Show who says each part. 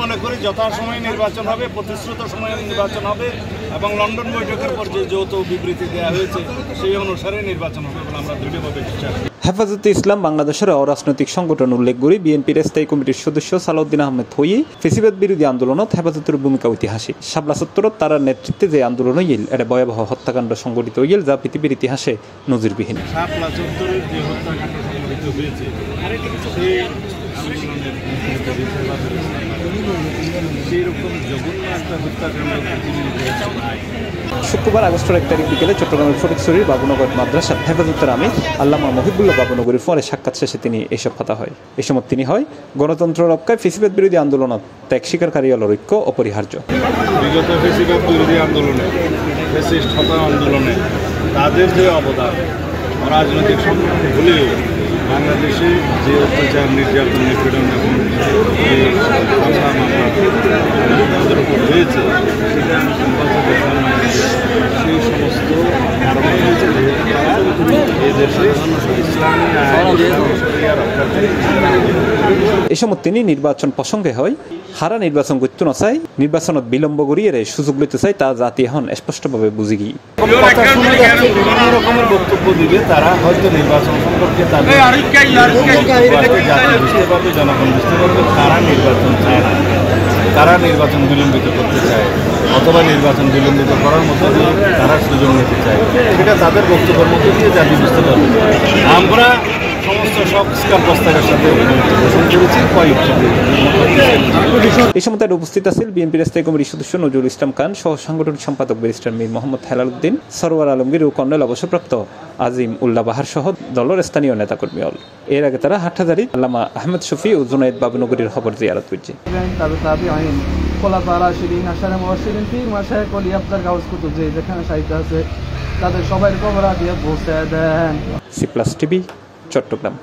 Speaker 1: মনে করি যথাসময়ে নির্বাচন হবে, প্রতিশ্রুত সময়ে নির্বাচন হবে এবং লন্ডন বৈঠকের পর যে যৌথ বিবৃতি দেওয়া হয়েছে সেই অনুসারে নির্বাচন হবে বলে আমরা দৃঢ়ভাবে বিশ্বাস করি।
Speaker 2: হেফাজতে ইসলাম বাংলাদেশের অরাজনৈতিক সংগঠন উল্লেখ করে বিএনপির স্থায়ী কমিটির সদস্য সালাউদ্দিন আহমেদ হই ফেসিবাদ বিরোধী আন্দোলনত হেফাজতের ভূমিকা ঐতিহাসিক। শাপলা চত্বরত তার নেতৃত্বে যে আন্দোলন হইল এটা ভয়াবহ হত্যাকাণ্ড সংগঠিত হইল যা পৃথিবীর ইতিহাসে নজিরবিহীন।
Speaker 1: শাপলা চত্বরের যে হত্যাকাণ্ড সংগঠিত হয়েছে সেই আন্দোলনের সেইরকম জঘন্য একটা হত্যাকাণ্ড
Speaker 2: শুক্রবার আগস্টের 1 তারিখ বিকেলে চট্টগ্রামের ফটিকছড়ির বাবুনগর মাদ্রাসার হেফাজতের আমির আল্লামা মহিবুল্লাহ বাবুনগরীর পরে সাক্ষাৎ শেষে তিনি এসব কথা হয়। এই সময় তিনি হয় গণতন্ত্র রক্ষায় ফেসিবাদ বিরোধী আন্দোলনত ত্যাগ স্বীকারকারী ঐক্য অপরিহার্য।
Speaker 1: বিগত ফেসিবাদ বিরোধী আন্দোলনে ফ্যাসিস্ট হত্যা আন্দোলনে তাদের যে অবদান রাজনৈতিক সংকট হলেও বাংলাদেশে যে অত্যাচার নির্যাতন নিপীড়ন এবং আমাদের উপর হয়েছে সেটা আমি সেই সমস্ত কারণ হয়েছে এদেশে ইসলামী
Speaker 2: এই সময় তিনি নির্বাচন প্রসঙ্গে হয় হারা নির্বাচন করতে না চাই, নির্বাচনত বিলম্ব করিয়ে সুযোগ লইতে চাই তা জাতি এখন স্পষ্টভাবে বুঝি গিয়ে
Speaker 1: বিভিন্ন রকমের বক্তব্য দিবে। তারা হয়তো নির্বাচন সম্পর্কে তাদের বুঝতে পারবে, জনগণ বুঝতে পারবে তারা নির্বাচন চায় না, তারা নির্বাচন বিলম্বিত করতে চায় অথবা নির্বাচন বিলম্বিত করার মতো তারা সুযোগ নিতে চায়। সেটা তাদের বক্তব্যের মধ্যে দিয়ে জাতি বুঝতে পারবে। আমরা সমস্ত সংস্কার প্রস্তাবের সাথে পোষণ করেছি
Speaker 2: এই সময় তার উপস্থিত আছেন বিএনপির স্থায়ী কমিটির সদস্য নজরুল ইসলাম খান সহ সাংগঠনিক সম্পাদক ব্যারিস্টার মীর মোহাম্মদ হেলাল উদ্দিন, সরওয়ার আলমগীর ও কর্নেল অবসরপ্রাপ্ত আজিম উল্লাহ বাহার সহ দলের স্থানীয় নেতাকর্মী হল। এর আগে তারা হাটহাজারী আল্লামা আহমেদ শফি ও জুনায়েদ বাবুনগরীর খবর জিয়ারত করছে। C plus TV, Chittagong.